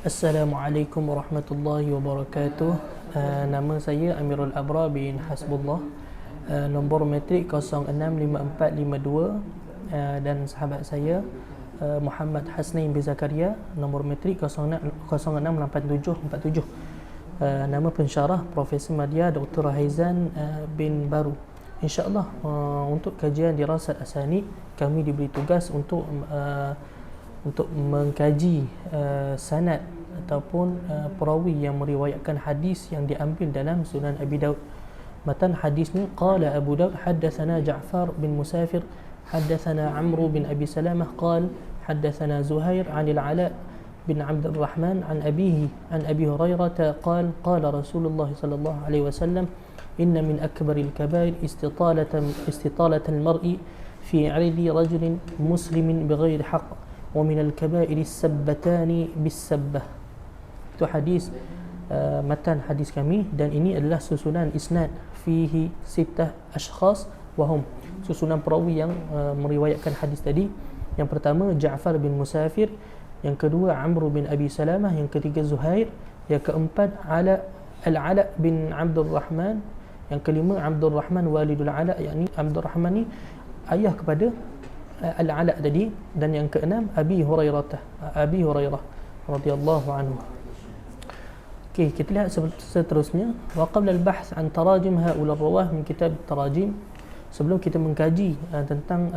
Assalamualaikum warahmatullahi wabarakatuh. Nama saya Amirul Abrar bin Hasbullah. Nombor metrik 065452, dan sahabat saya Muhammad Hasnain bin Zakaria, nombor metrik 068747. Nama pensyarah Profesor Madya Dr. Haizan bin Baru. InsyaAllah untuk kajian dirasat asanid kami diberi tugas untuk mengkaji sanad ataupun perawi yang meriwayatkan hadis yang diambil dalam Sunan Abi Daud. Matan hadis ni qala Abu Daud haddatsana Ja'far bin Musafir haddatsana Amr bin Abi Salamah qala haddatsana Zuhair 'an al-Ala bin Abd al-Rahman 'an abihi 'an Abi Hurairah qala qala Rasulullah sallallahu alaihi wasallam inna min akbaril kabair istitalatan al-mar'i fi 'irdi rajulin muslimin bighairi haqq wa min al-kaba'ir as-sabbatani bis-sabbah. Itu hadis matan hadis kami, dan ini adalah susunan isnad fihi sittah ashkhas wa hum, susunan perawi yang meriwayatkan hadis tadi. Yang pertama Ja'far bin Musafir, yang kedua Amr bin Abi Salamah, yang ketiga Zuhair, yang keempat Al-Ala bin Abdul Rahman, yang kelima Abdul Rahman walidul Ala, yakni Abdul Rahman ni ayah kepada Al-Ala tadi, dan yang keenam Abi Hurairah radhiyallahu anhu. Okey, kita lihat seterusnya. Wa qabla al-bahth an tarajim haula rawah min kitab tarajim, sebelum kita mengkaji tentang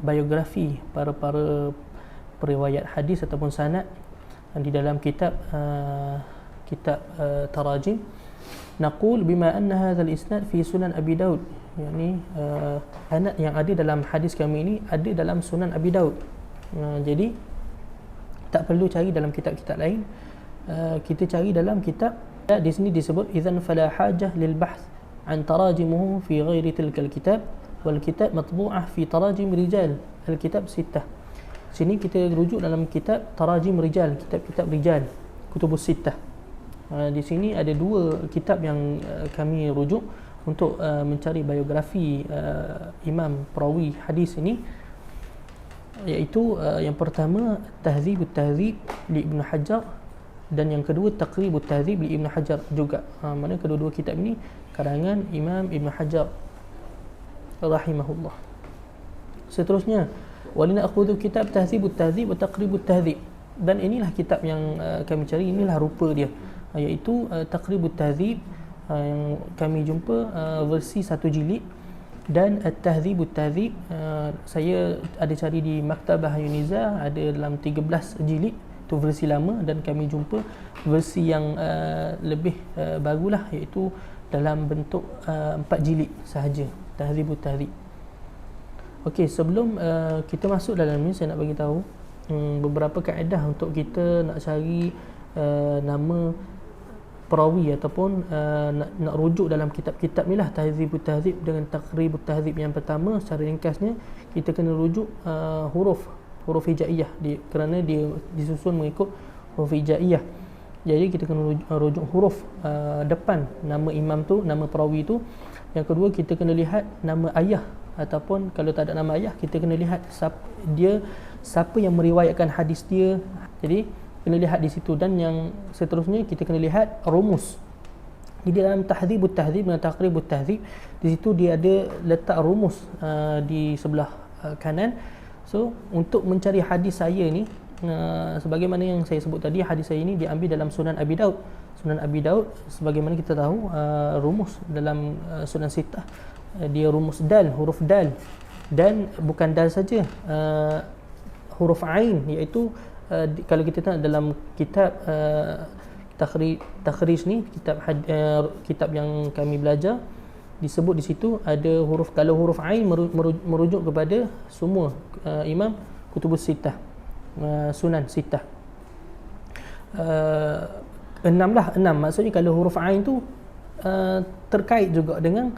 biografi para periwayat hadis ataupun sanad di dalam kitab tarajim, naqul bima anna hadha al-isnad fi sunan Abi Daud, yakni sanad yang ada dalam hadis kami ini ada dalam Sunan Abi Daud. Jadi tak perlu cari dalam kitab-kitab lain, kita cari dalam kitab. Di sini disebut idzan fala hajah lil bahth an tarajimuhu fi ghairi tilkal kitab wal kitab matbu'ah fi tarajim rijal al kitab sittah. Sini kita rujuk dalam kitab tarajim rijal, kitab-kitab rijal kutubus sittah. Di sini ada dua kitab yang kami rujuk untuk mencari biografi imam perawi hadis ini, iaitu yang pertama Tahdzibut Tahdzib li Ibnu Hajar, dan yang kedua Taqribut Tahdzib li Ibnu Hajar juga. Mana kedua-dua kitab ini karangan Imam Ibnu Hajar rahimahullah. Seterusnya walina akhudhu kitab Tahdzibut Tahdzib wa Taqribut Tahdzib, dan inilah kitab yang kami cari, inilah rupa dia, iaitu Taqribut Tahdzib yang kami jumpa versi 1 jilid, dan Tahdzibut Tahdzib saya ada cari di Maktabah Yuniza, ada dalam 13 jilid, itu versi lama, dan kami jumpa versi yang lebih barulah, iaitu dalam bentuk 4 jilid sahaja, Tahdzibut Tahdzib. Okey, sebelum kita masuk dalam ni, saya nak bagi tahu beberapa kaedah untuk kita nak cari nama perawi ataupun nak rujuk dalam kitab-kitab ni lah, Tahdzibut Tahdzib dengan Taqribut Tahdzib. Yang pertama, secara ringkasnya kita kena rujuk huruf hijaiyah, kerana dia disusun mengikut huruf hijaiyah. Jadi kita kena rujuk huruf depan nama imam tu, nama perawi tu. Yang kedua, kita kena lihat nama ayah, ataupun kalau tak ada nama ayah, kita kena lihat siapa yang meriwayatkan hadis dia. Jadi kena lihat di situ. Dan yang seterusnya, kita kena lihat rumus. Di dalam Tahdzibut Tahdzib dan Taqribut Tahdzib, di situ dia ada letak rumus di sebelah kanan. So untuk mencari hadis saya ni, sebagaimana yang saya sebut tadi, hadis saya ini diambil dalam Sunan Abi Daud. Sunan Abi Daud, sebagaimana kita tahu, rumus dalam Sunan Sittah, dia rumus dal, huruf dal, dan bukan dal saja, huruf ain, iaitu kalau kita tengok dalam kitab takhrij ni, kitab yang kami belajar, disebut di situ ada huruf, kalau huruf ain merujuk kepada semua imam kutubus sittah, sunan sittah. 6 lah, 6. Maksudnya kalau huruf ain tu terkait juga dengan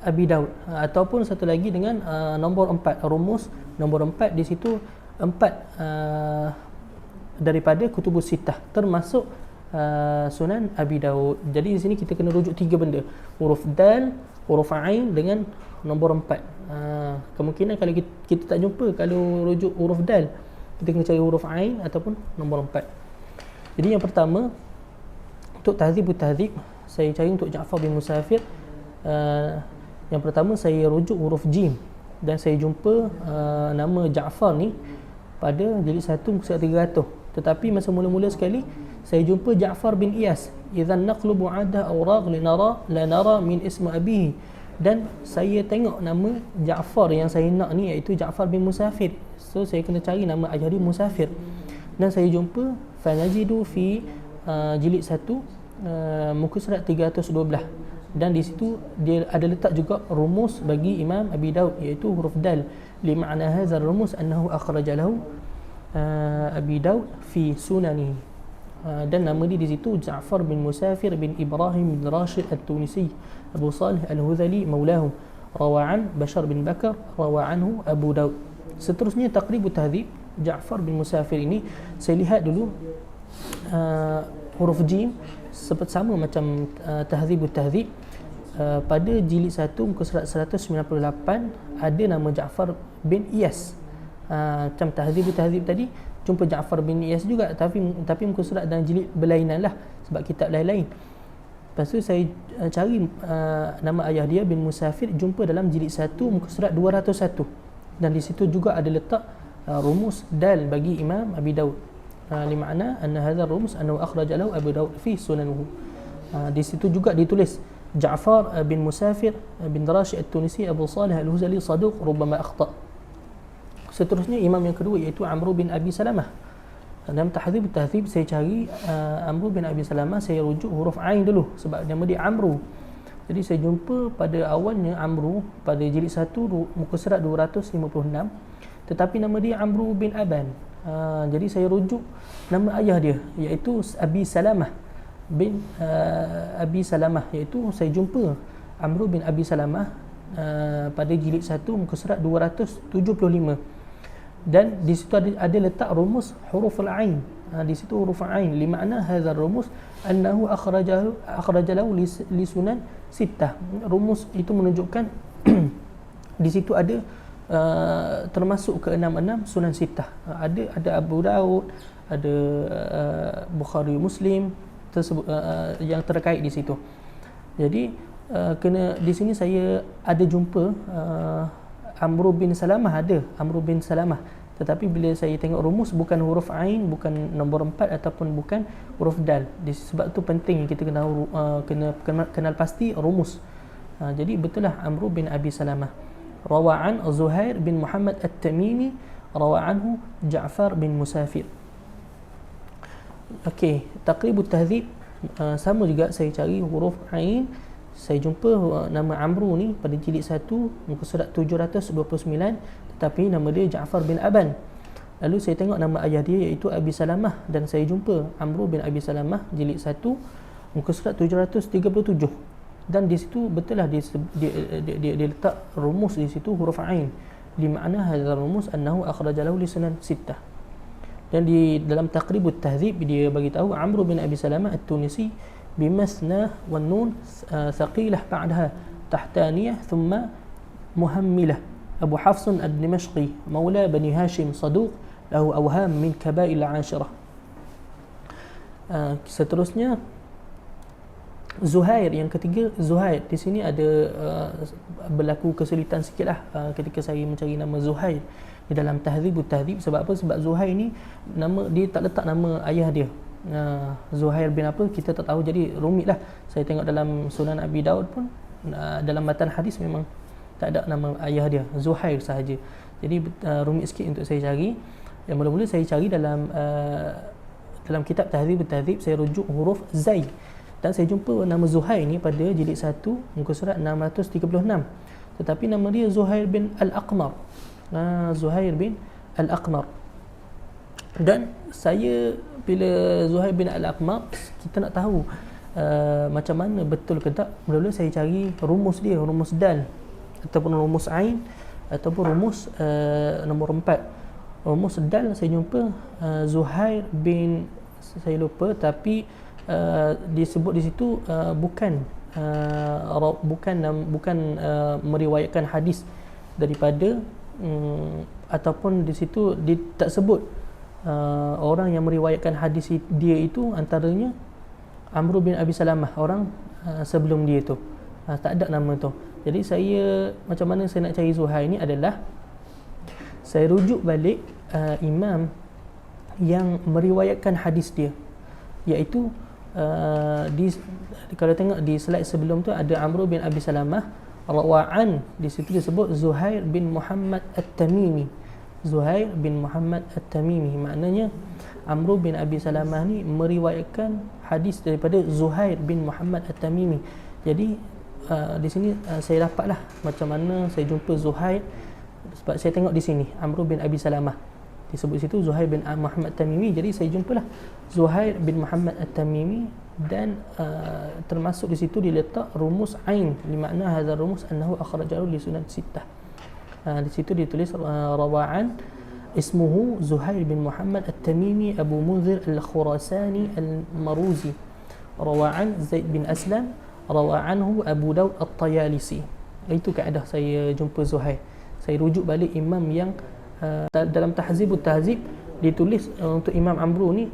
Abi Daud, ataupun satu lagi dengan nombor 4, rumus nombor 4. Di situ 4 daripada kutubus sittah, termasuk Sunan Abi Daud. Jadi di sini kita kena rujuk 3 benda, huruf dal, huruf ain dengan nombor 4. Kemungkinan kalau kita tak jumpa kalau rujuk huruf dal, kita kena cari huruf ain ataupun nombor 4. Jadi yang pertama, untuk tahzibut tahzib, saya cari untuk Ja'far bin Musafir. Yang pertama saya rujuk huruf jim dan saya jumpa nama Ja'far ni pada jilid 1 muka surat 300. Tetapi masa mula-mula sekali saya jumpa Ja'far bin Iyas, idzan naqlubu 'ada awraq la nara min ismi abihi, dan saya tengok nama Ja'far yang saya nak ni iaitu Ja'far bin Musafir. So saya kena cari nama ayah dia Musafir, dan saya jumpa fanajidu fi jilid 1 muka surat 312, dan di situ dia ada letak juga rumus bagi Imam Abi Daud iaitu huruf dal. Li ma'na hadha rumus annahu akhraja lahu Abi Daud fi sunani, dan nama dia di situ Ja'far bin Musafir bin Ibrahim bin Rashid At-Tunisi Abu Salih Al-Hudhali maulahum, rawa'an Bashar bin Bakar, rawa'anhu Abu Daud. Seterusnya taqribut tahzib Ja'far bin Musafir ini, saya lihat dulu huruf jim seperti sama macam tahzibut tahzib. Pada jilid 1 muka surat 198 ada nama Ja'far bin Iyas. Macam tahzibut tahzib tadi jumpa Ja'far bin Iyas juga, tapi muka surat dan jilid berlainan lah sebab kitab lain-lain. Lepas tu saya cari nama ayah dia bin Musafir, jumpa dalam jilid 1 muka surat 201, dan di situ juga ada letak rumus dal bagi Imam Abi Daud. Limakna anna hadha rumus annahu akhraja lahu Abu Daud fi sunanuhu. Di situ juga ditulis Ja'far bin Musafir bin Rashid At-Tunisi Abu Salih Al-Hudhali saduq rubbama akhta. Seterusnya imam yang kedua iaitu Amr bin Abi Salamah. Dalam tahzibut tahzib saya cari Amr bin Abi Salamah, saya rujuk huruf ain dulu sebab nama dia Amru. Jadi saya jumpa pada awalnya Amru pada jilid 1 muka surat 256, tetapi nama dia Amru bin Aban. Jadi saya rujuk nama ayah dia iaitu Abi Salamah bin Abi Salamah, iaitu saya jumpa Amr bin Abi Salamah pada jilid 1 muka surat 275, dan di situ ada letak rumus huruf al-ain. Di situ huruf ain li makna hadha rumus annahu akhrajahu li sunan sittah. Rumus itu menunjukkan di situ ada termasuk ke-6 sunan sittah. Ada Abu Daud, ada Bukhari, Muslim tersebut, yang terkait di situ. Jadi kena di sini saya ada jumpa Amr bin Salamah, ada Amr bin Salamah, tetapi bila saya tengok rumus bukan huruf ain, bukan nombor 4 ataupun bukan huruf dal. Sebab tu penting kita kena kenal pasti rumus. Jadi betul lah Amr bin Abi Salamah. Rawa'an Zuhair bin Muhammad At-Tamimi, rawa'anhu Ja'far bin Musafir. Okey, taqribut tahzib sama juga saya cari huruf ain. Saya jumpa nama Amru ni pada jilid 1 muka surat 729, tetapi nama dia Ja'far bin Aban. Lalu saya tengok nama ayah dia iaitu Abi Salamah, dan saya jumpa Amru bin Abi Salamah jilid 1 muka surat 737, dan di situ betul lah dia letak rumus di situ huruf ain li makna hadzal rumus annahu akhraja lahu li sunan sittah. Dan di dalam taqribut tahzib dia bagi tahu Amr bin Abi Salamah At-Tunisi bimasna wan nun thaqilah ba'daha tahtaniyah thumma muhammilah, Abu Hafs ad-Dimashqi maula Bani Hashim saduq lahu awham min kaba'il ashirah. Seterusnya Zuhair, yang ketiga Zuhair. Di sini ada berlaku kesulitan sikitlah ketika saya mencari nama Zuhair di dalam tahzibut tahzib. Sebab apa? Sebab Zuhair ni nama dia tak letak nama ayah dia. Zuhair bin apa kita tak tahu, jadi rumit lah. Saya tengok dalam Sunan Abi Daud pun dalam matan hadis memang tak ada nama ayah dia, Zuhair sahaja. Jadi rumit sikit untuk saya cari. Yang mula-mula saya cari dalam kitab Tahzibut Tahzib, saya rujuk huruf Zai, dan saya jumpa nama Zuhair ni pada jilid 1 muka surat 636, tetapi nama dia Zuhair bin Al-Aqmar. Zuhair bin Al-Aqmar. Dan saya bila Zuhair bin Al-Aqmar, kita nak tahu macam mana betul ke tak, mula-mula saya cari rumus dia, rumus dal ataupun rumus ain ataupun rumus nombor 4. Rumus dal saya jumpa Zuhair bin, saya lupa, tapi disebut di situ bukan meriwayatkan hadis daripada ataupun di situ tak sebut orang yang meriwayatkan hadis dia itu antaranya Amr bin Abi Salamah, orang sebelum dia tu. Tak ada nama tu. Jadi saya, macam mana saya nak cari Zuhair ni adalah saya rujuk balik imam yang meriwayatkan hadis dia, iaitu kalau tengok di slide sebelum tu ada Amr bin Abi Salamah rawa'an, di situ disebut Zuhair bin Muhammad At-Tamimi. Zuhair bin Muhammad At-Tamimi, maknanya Amr bin Abi Salamah ni meriwayatkan hadis daripada Zuhair bin Muhammad At-Tamimi. Jadi di sini saya dapatlah macam mana saya jumpa Zuhair, sebab saya tengok di sini Amr bin Abi Salamah disebut situ Zuhair bin Muhammad At-Tamimi. Jadi saya jumpalah Zuhair bin Muhammad At-Tamimi, dan termasuk di situ diletak rumus ain, di makna hadza rumus annahu akhrajahu li sunan sittah. Di situ ditulis rawa'an ismuhu Zuhair bin Muhammad At-Tamimi Abu Munzir Al-Khurasani Al-Maruzi, rawa'an Zaid bin Aslam, rawa'anhu Abu Daud At-Tayalisi. Itu kaedah saya jumpa Zuhair. Saya rujuk balik imam yang dalam Tahzibut Tahzib ditulis untuk Imam Amru ni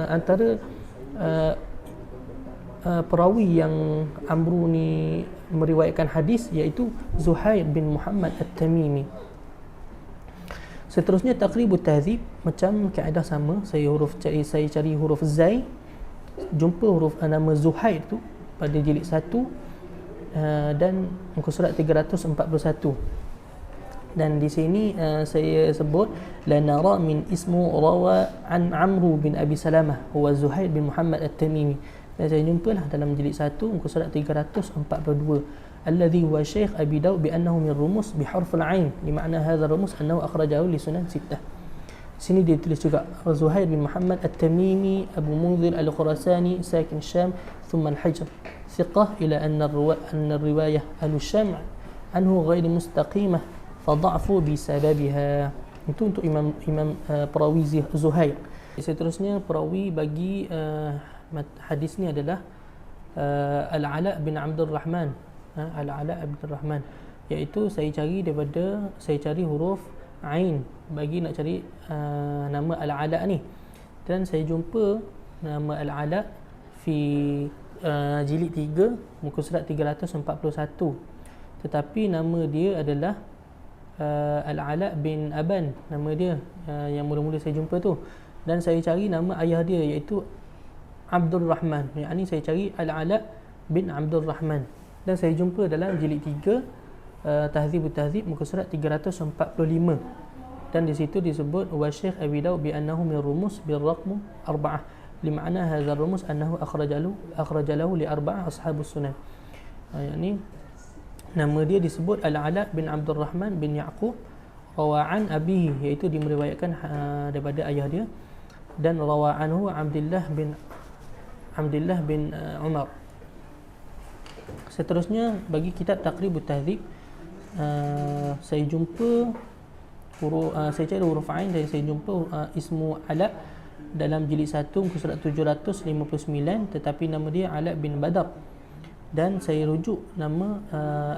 antara perawi yang Amru ni meriwayatkan hadis iaitu Zuhair bin Muhammad At-Tamimi. Seterusnya Taqribut Tahzib, macam kaedah sama, saya cari huruf Zai, jumpa huruf nama Zuhair tu pada jilid 1 dan muka surat 341. Dan di sini saya sebut la nara min ismu rawa an Amr bin Abi Salamah huwa Zuhair bin Muhammad At-Tamimi. Dan saya jumpalah dalam jilid 1 muka surat 342 alladhi huwa Syekh Abi Daud bi annahu min rumus bi harf al-ain, li makna hadha rumus annahu akhrajahu li sunan sittah. Sini dia tulis juga Zuhair bin Muhammad At-Tamimi Abu Munzir Al-Khurasani sakin Syam thumma Al-Hijr, thiqah ila anna riwayah al-Syam anhu ghair mustaqimah fadha'fu bisababiha. Itu untuk imam perawi Zuhair. Seterusnya perawi bagi hadis ni adalah Al-Ala bin Abdul Rahman. Al-Ala bin Abdul Rahman, iaitu saya cari huruf ain bagi nak cari nama Al-Ala ni, dan saya jumpa nama Al-Ala fi jilid 3 muka surat 341, tetapi nama dia adalah Al-Ala bin Aban, nama dia yang mula-mula saya jumpa tu. Dan saya cari nama ayah dia iaitu Abdul Rahman, yakni saya cari Al-Ala bin Abdul Rahman, dan saya jumpa dalam jilid 3 Tahzibut Tahzib muka surat 345, dan di situ disebut wa Syekh Abi Daud bi annahu min rumus bil raqm 4, li makna hadha rumus annahu akhrajalahu li 4 ashabus sunan. Yakni nama dia disebut Al-Ala bin Abdul Rahman bin Ya'qub, rawa'an abihi, iaitu dimeriwayatkan daripada ayah dia, dan rawa'anhu Abdullah bin Umar. Seterusnya bagi kitab Taqribut Tahzib, saya jumpa saya cari huruf ain dan saya jumpa ismu Ala dalam jilid 1 muka surat 759, tetapi nama dia Ala bin Badar, dan saya rujuk nama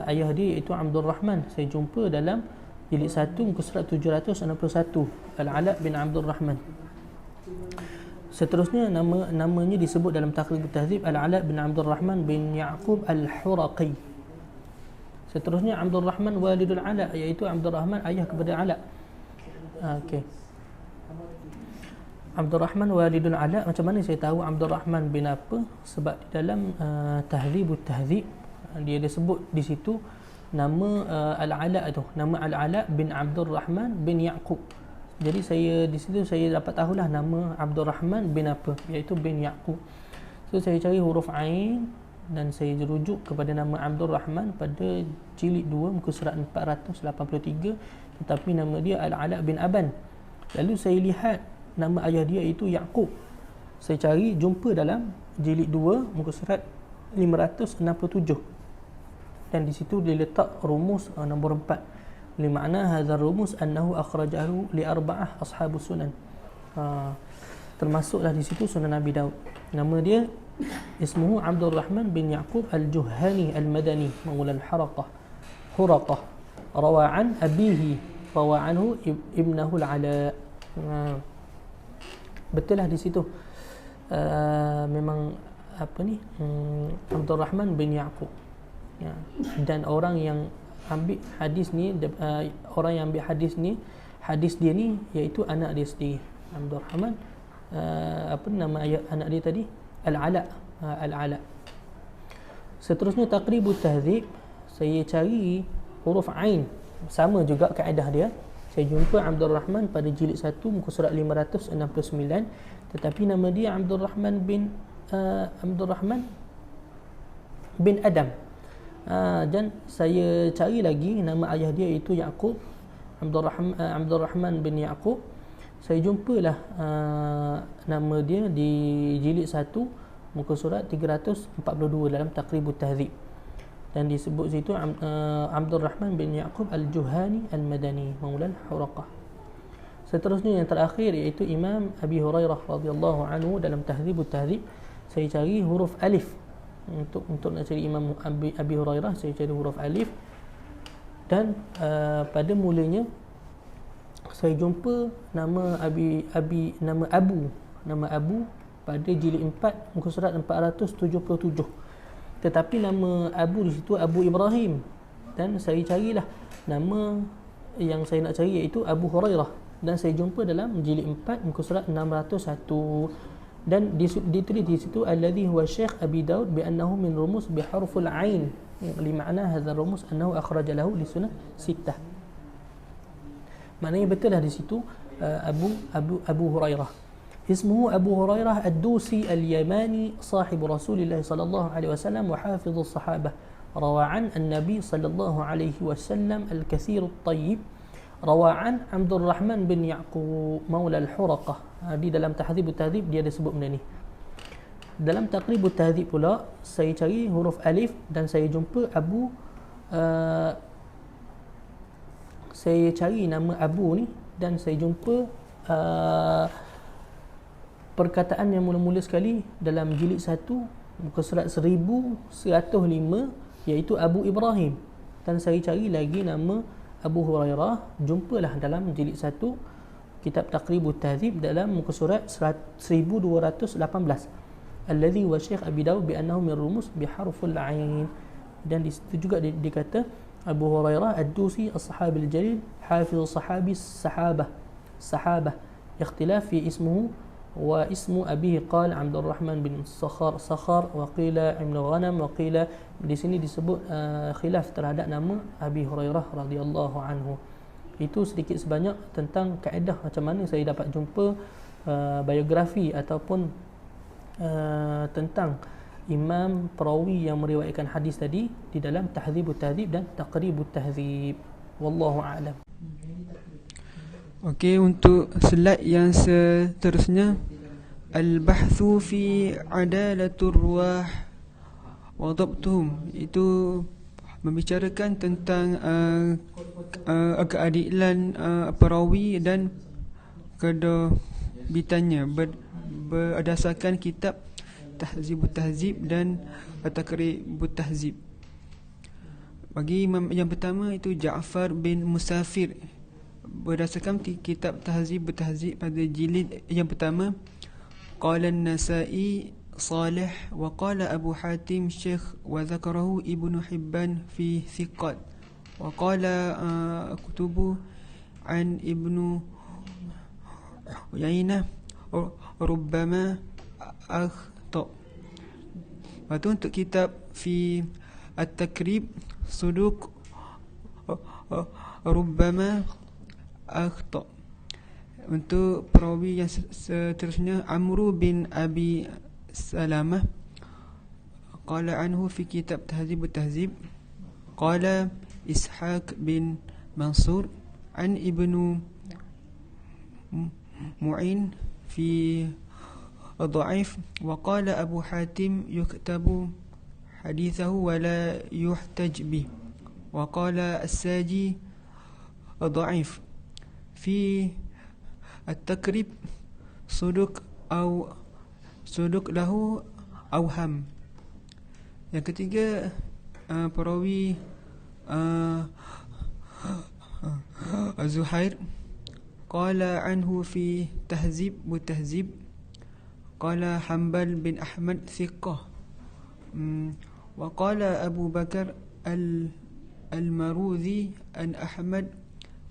ayah dia iaitu Abdul Rahman, saya jumpa dalam jilid 1 muka surat 761, Al-Ala bin Abdul Rahman. Seterusnya namanya disebut dalam Taqribut Tahzib Al-Ala bin Abdul Rahman bin Ya'qub Al-Huraqi. Seterusnya Abdul Rahman walidul Ala, iaitu Abdul Rahman ayah kepada Ala. Okey. Abdul Rahman walidul Ala, macam mana saya tahu Abdul Rahman bin apa? Sebab di dalam Tahzibut Tahzib dia disebut di situ nama Al-Ala tu, nama Al-Ala bin Abdul Rahman bin Ya'qub. Jadi saya di situ saya dapat tahulah nama Abdul Rahman bin apa, iaitu bin Ya'qub. So saya cari huruf ain dan saya rujuk kepada nama Abdul Rahman pada jilid 2 muka surat 483, tetapi nama dia Al-Ala bin Aban. Lalu saya lihat nama ayah dia itu Ya'qub. Saya cari jumpa dalam jilid 2 muka surat 567, dan di situ dia letak rumus nombor 4, li makna hadha rumus annahu akhrajahu li 4 ashabus sunan. Termasuklah di situ Sunan Abi Daud. Nama dia ismuhu Abdul Rahman bin Ya'qub Al-Juhani Al-Madani maula Al-Huraqah, rawa'an abihi, rawa'anhu ibnahu Al-Ala. betul lah di situ. Memang Abdul Rahman bin Yaqub, ya. Dan orang yang ambil hadis ni, orang yang ambil hadis dia ni iaitu anak dia sendiri, Abdul Rahman. Apa nama anak dia tadi? Al-Ala. Al-Ala. Seterusnya taqribut tahzib, saya cari huruf ain, sama juga kaedah dia. Saya jumpa Abdul Rahman pada jilid 1 muka surat 569, tetapi nama dia Abdul Rahman bin Adam. Dan saya cari lagi nama ayah dia iaitu Yaqub, Abdul Rahman bin Yaqub. Saya jumpalah nama dia di jilid 1 muka surat 342 dalam Taqribut Tahzib, dan disebut situ Abdul Rahman bin Yaqub Al-Juhani Al-Madani Maula Al-Huraqah. Seterusnya yang terakhir iaitu Imam Abi Hurairah radhiyallahu anhu dalam Tahzibut Tahzib. Saya cari huruf alif untuk nak cari Imam Abi Hurairah. Saya cari huruf alif, dan pada mulanya saya jumpa nama Abu pada jilid 4 muka surat 477. Tetapi nama Abu di situ Abu Ibrahim, dan saya carilah nama yang saya nak cari iaitu Abu Hurairah, dan saya jumpa dalam jilid 4 muka surat 601, dan ditulis di situ alladhi huwa Syekh Abi Daud bi annahu min rumus bi harful ain, li ma'na hadha rumus annahu akhraja lahu li sunnah sittah. Maknanya betul lah di situ Abu Hurairah. اسمه أبو هريرة الدوسي اليماني صاحب رسول الله صلى الله عليه وسلم وحافظ الصحابة، روى عن النبي صلى الله عليه وسلم الكثير الطيب، روى عن عبد الرحمن بن يعقوب مولى الحرقة. Di dalam Tahzibut Tahzib dia ada sebut benda ni. Dalam Taqribut Tahzib pula saya cari huruf alif, dan saya jumpa saya cari nama Abu ni, dan saya jumpa perkataan yang mula-mula sekali dalam jilid 1 muka surat 1105 iaitu Abu Ibrahim, dan saya cari lagi nama Abu Hurairah, jumpalah dalam jilid 1 kitab Taqribut Tahzib dalam muka surat 1218 alladhi wa Syekh Abi Daud bi annahu min rumus bi harful ain. Dan di situ juga dikata Abu Hurairah ad-Dusi as-sahabi al-jalil hafiz as-sahabi sahabah ikhtilaf fi ismuhu wa ismu abihi qala Abdul Rahman bin Sakhar wa qila Ibn Ghanam wa qila. Di sini disebut khilaf terhadap nama Abi Hurairah radhiyallahu anhu. Itu sedikit sebanyak tentang kaedah macam mana saya dapat jumpa biografi ataupun tentang imam perawi yang meriwayatkan hadis tadi di dalam Tahzibut Tahzib dan Taqribut Tahzib. Wallahu a'lam. Okey, untuk slide yang seterusnya, al-bahthu fi adalatur ruwah wa dhabtuhum, itu membicarakan tentang keadilan perawi dan kedobitannya berdasarkan kitab Tahzibut Tahzib dan Taqribut Tahzib. Bagi imam yang pertama itu Ja'far bin Musafir, berdasarkan kitab Tahzibut Tahzib pada jilid yang pertama, qala an-Nasa'i Salih wa qala Abu Hatim Syekh wa dzakarahu Ibnu Hibban fi thiqat wa qala kutubu an Ibnu Uyainah rubbama akhta. Lepas untuk kitab fi at-Takrib Suduq rubbama akhta. Untuk perawi yang seterusnya Amru bin Abi Salamah, qala anhu fi kitab Tahzibut Tahzib, qala Ishaq bin Mansur an Ibnu Mu'in fi dhaif wa qala Abu Hatim yuktabu hadithahu wa la yuhtaj bih wa qala As-Saji dhaif fi at-Takrib Suduq lahu awham. Yang ketiga perawi Zuhair, qala anhu fi Tahzib wa Tahzib قال حنبل بن أحمد ثقة. وقال أبو بكر المروذي عن أحمد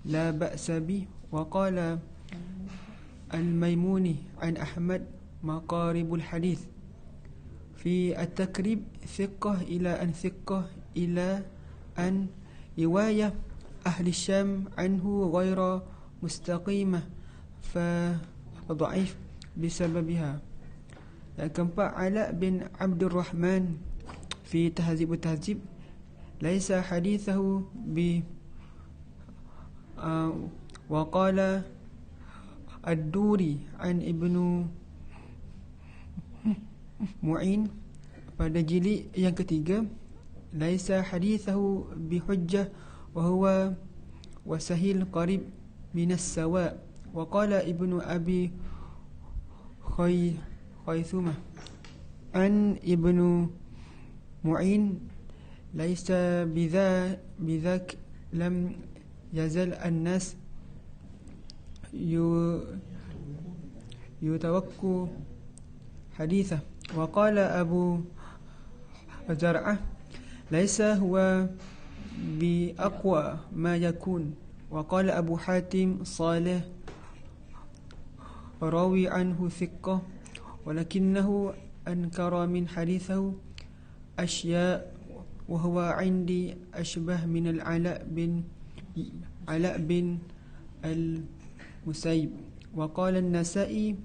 لا بأس به. وقال الميموني عن أحمد مقارب الحديث. في التقريب ثقة إلى أن رواية أهل الشام عنه غير مستقيمة فضعيف بسببها. Yang keempat, Ala bin Abdul Rahman fi Tahzib Tahzib laisa hadithahu bi wa qala ad-Duri an Ibnu Mu'in pada jilid yang ketiga, laisa hadithahu bi hujjah wa huwa wasahil qarib minas sawa. Wa qala Ibnu Abi Khaythumah an Ibnu Mu'in laisa bidhak lam yazal an-nas yutawakku hadithah. Wa qala Abu Zar'ah laisa huwa bi aqwa ma yakun. Wa qala Abu Hatim Salih rawi anhu thiqqah walakinnahu ankara min hadithahu asya wa huwa indi ashbah min al-Ala bin al-Musayyib. Wa qala an-Nasa'i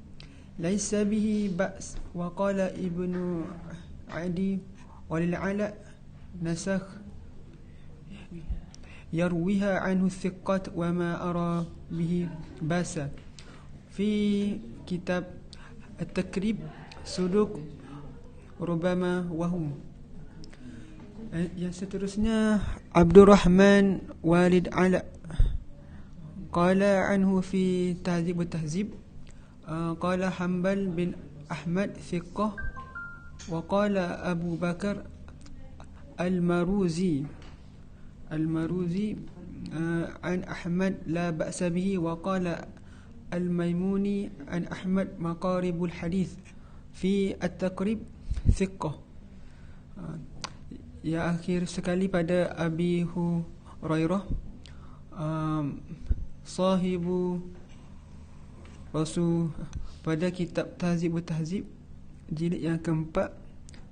laysa bihi ba's. Wa qala Ibnu Adi walil Ala nasakh yarwiha anhu thiqqat wa ma ara bihi basa. Fi kitab At-Takrib Suduq Rubama Wahum. Yang seterusnya Abdurrahman Walid Ala qala anhu fi Tahzib Tahzib qala Hanbal bin Ahmad thiqah. Wa qala Abu Bakar Al-Maruzi an Ahmad la ba'sa bihi. Wa qala Al-Maimuni an Ahmad maqaribul hadith. Fi At-Taqrib thiqah. Ya akhir sekali pada Abi Hurairah sahibu Rasul pada kitab Tahzib Tahzib jilid yang keempat,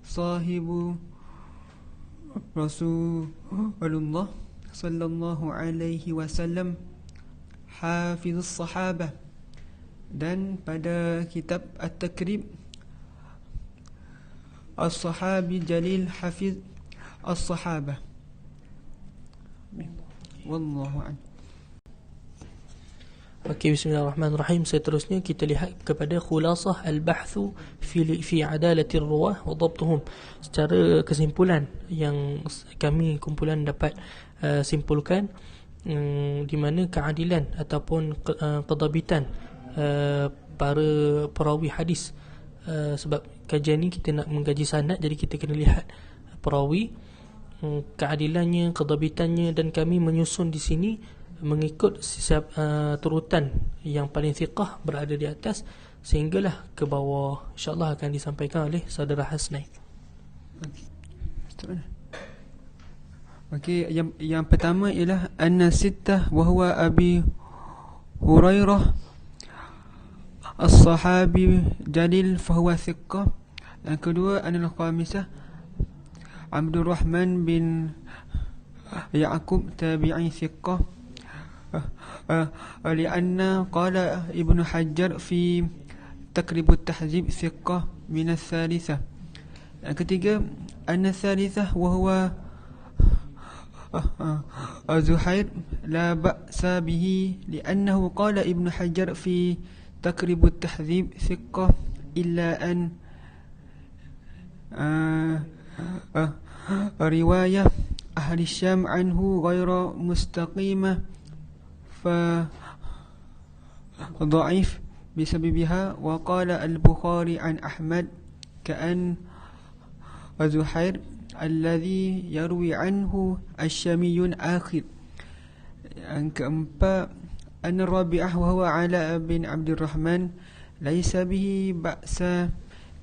sahibu Rasulullah sallallahu alaihi wasallam hafizus sahabah. Dan pada kitab At-Takrib As-Sahabi Jalil Hafiz As-Sahabah. Wallahu a'lam. Okey, bismillahirrahmanirrahim. Seterusnya kita lihat kepada khulasah al-bahthu fi adalati ar-ruwah wa dhabtuhum. Secara kesimpulan yang kami kumpulan dapat simpulkan, di mana keadilan ataupun kedabitan para perawi hadis. Sebab kajian ni kita nak mengkaji sanad, jadi kita kena lihat perawi, keadilannya, kedabitannya, dan kami menyusun di sini mengikut turutan yang paling thiqah berada di atas sehinggalah ke bawah. InsyaAllah akan disampaikan oleh saudara Hasnai. Okey, yang pertama ialah An-Sittah wa huwa Abi Hurairah As-Sahabi Jalil fahuwa thiqah. Yang kedua An-Khamisah Abdurrahman bin Ya'qub tabi'i thiqah. Lianna qala Ibnu Hajar fi Taqrib Tahzib thiqah min al-thalithah. Yang ketiga An-Thalithah wa huwa Zuhair la ba'sa bihi liannahu qala Ibnu Hajar fi Taqrib Tahzib thiqah illa an riwayah ahli Syam anhu ghaira mustaqimah fa dhaif bisababiha. Wa qala al-Bukhari an Ahmad ka'an Zuhair alladhi yarwi anhu asy-Syamiyun akhir. Yang keempat An-Rabi'ah wa huwa Ala bin Abdurrahman laisa bihi ba'sa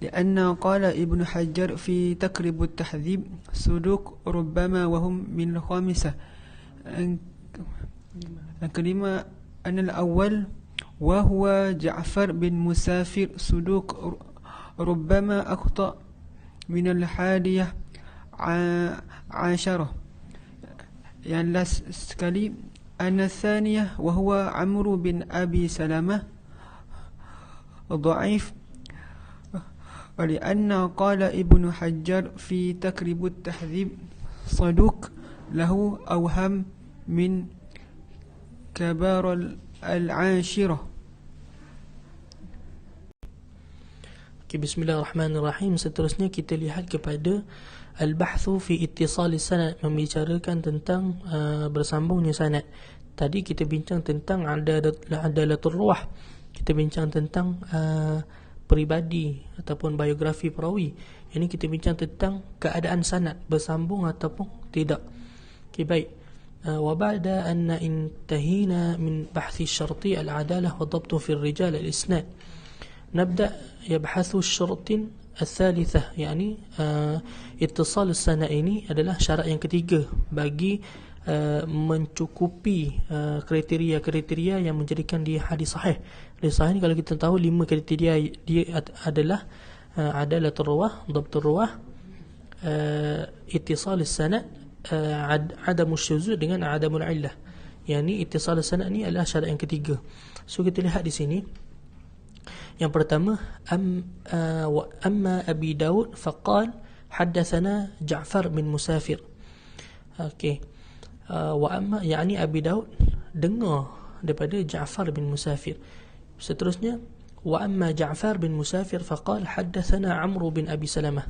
لأن قال ابن حجر في تقريب التهذيب صدوق ربما وهم من الخامسة. الكلمة أن الأول وهو جعفر بن مسافر صدوق ربما أخطأ من الحادية عشرة. yang last sekali أن الثانية وهو عمرو بن أبي سلمة ضعيف ولأن قال ابن حجر في تقريب التهذيب صدوق له أوهم من كبار العاشرة. Bismillahirrahmanirrahim. Seterusnya kita lihat kepada al-bahthu fi ittisal sanad, membicarakan tentang bersambungnya sanad. Tadi kita bincang tentang adalatul ruah, kita bincang tentang peribadi ataupun biografi perawi. Ini kita bincang tentang keadaan sanad bersambung ataupun tidak. Okay, baik. Wa ba'da an intahina min bahthi syarti al-adalah wa dhabtu fi ar-rijal al-isnad, nabda yabhathu syartin al-thalithah, yani ittisal sanad ini adalah syarat yang ketiga bagi mencukupi kriteria-kriteria yang menjadikan dia hadis sahih. Hadis sahih ni kalau kita tahu 5 kriteria dia adalah adalatul ruwah, dhabtul ruwah, ittisal sanad, adamus syuzuz dengan adamul illah. Yani ittisal sanad ni adalah syarat yang ketiga. So kita lihat di sini. Yang pertama, amma Abi Daud faqal haddathana Ja'far bin Musafir. Okey. Wa amma, yani Abi Daud dengar daripada Ja'far bin Musafir. Seterusnya, wa amma Ja'far bin Musafir faqal haddathana Amr bin Abi Salamah.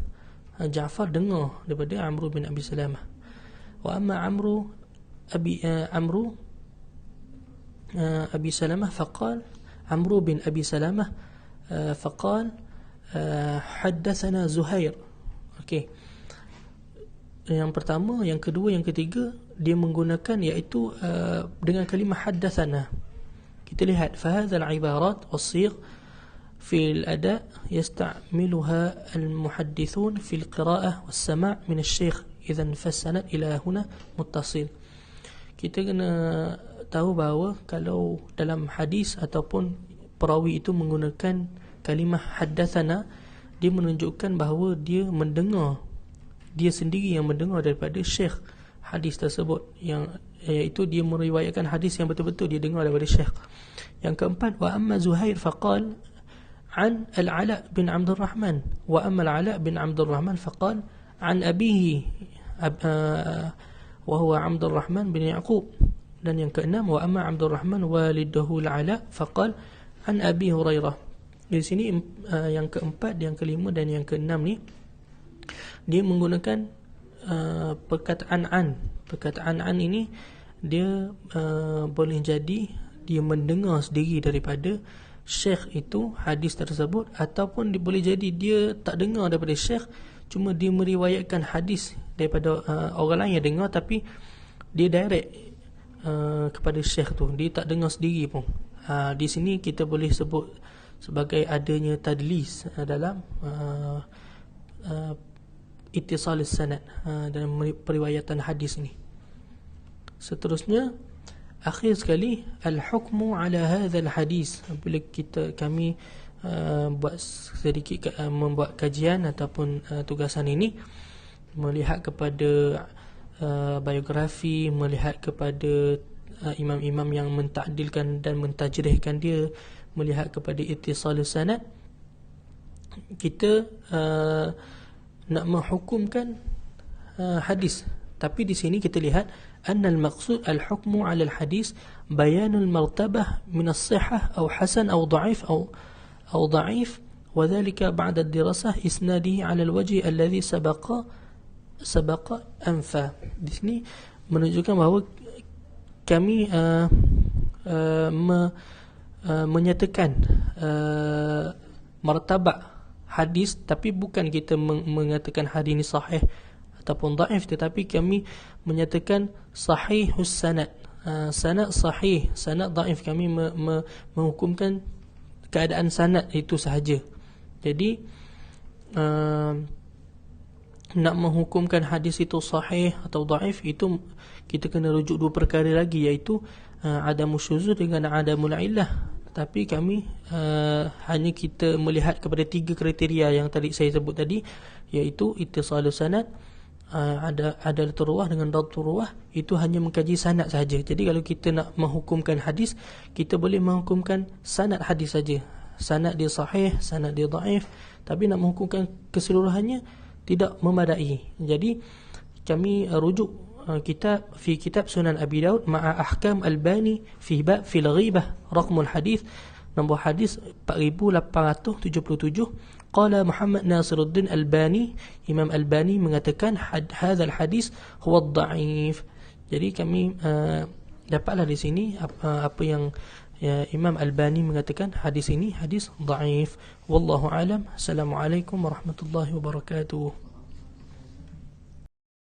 Ja'far dengar daripada Amr bin Abi Salamah. Wa amma Amr Abi Salamah faqal Amr bin Abi Salamah faqal haddathana Zuhair. Okey. Yang pertama, yang kedua, yang ketiga dia menggunakan iaitu dengan kalimah haddathana. Kita lihat fahadha al-ibarat was-sigh fi al-ada' yasta'miluha al-muhaddithun fi al-qira'ah was-sama' min al-syekh idhan fassanad ila huna muttasil. Kita kena tahu bahawa kalau dalam hadis ataupun perawi itu menggunakan kalimah haddathana, dia menunjukkan bahawa dia mendengar, dia sendiri yang mendengar daripada syekh hadis tersebut, yang iaitu dia meriwayatkan hadis yang betul-betul dia dengar daripada syekh. Yang keempat, wa amma Zuhair faqal an al-Ala bin Abdul Rahman, wa amma al-Ala bin Abdul Rahman faqal an abihi wa huwa Abdul Rahman bin Yaqub. Dan yang keenam, wa amma Abdul Rahman walidahu al-Ala faqal an Abi Hurairah. Di sini yang keempat, yang kelima dan yang keenam ni dia menggunakan perkataan an. Perkataan an ini dia boleh jadi dia mendengar sendiri daripada syekh itu hadis tersebut, ataupun dia boleh jadi dia tak dengar daripada syekh, cuma dia meriwayatkan hadis daripada orang lain yang dengar, tapi dia direct kepada syekh tu, dia tak dengar sendiri pun. Di sini kita boleh sebut sebagai adanya tadlis dalam ittisal sanad dalam periwayatan hadis ini. Seterusnya, akhir sekali, al-hukmu ala hadzal hadis. Bila kami buat sedikit membuat kajian ataupun tugasan ini, melihat kepada biografi, melihat kepada imam-imam yang mentakdilkan dan mentajrihkan dia, melihat kepada ittisal sanad, kita nak menghukumkan hadis. Tapi di sini kita lihat annal maqsud al-hukmu 'ala al-hadis bayanul martabah min as-sihhah aw hasan aw dha'if aw dha'if, wa dhalika ba'da ad-dirasah isnadihi 'ala al-wajh alladhi sabaqa anfa. Di sini menunjukkan bahawa kami menyatakan martabak hadis, tapi bukan kita mengatakan hadis ini sahih ataupun dhaif, tetapi kami menyatakan sahihus sanad, sanad sahih, sanad dhaif. Kami menghukumkan keadaan sanad itu sahaja. Jadi nak menghukumkan hadis itu sahih atau dhaif, itu kita kena rujuk dua perkara lagi, iaitu adamus syuzuz dengan adamul illah. Tapi kami hanya kita melihat kepada tiga kriteria yang tadi saya sebut tadi, iaitu ittisalus sanad, ada ruwah dengan dhabtur ruwah. Itu hanya mengkaji sanad saja. Jadi kalau kita nak menghukumkan hadis, kita boleh menghukumkan sanad hadis saja, sanad dia sahih, sanad dia dhaif. Tapi nak menghukumkan keseluruhannya tidak memadai. Jadi kami rujuk kitab Sunan Abi Daud ma'a ahkam Albani fi bab fil ghibah, raqmul hadis, nombor hadis 4877. Qala Muhammad Nasiruddin Albani, Imam Albani mengatakan hadzal hadis huwa dhaif. Jadi kami dapatlah di sini apa yang Imam Albani mengatakan, hadis ini hadis dhaif. Wallahu alam. Assalamualaikum warahmatullahi wabarakatuh.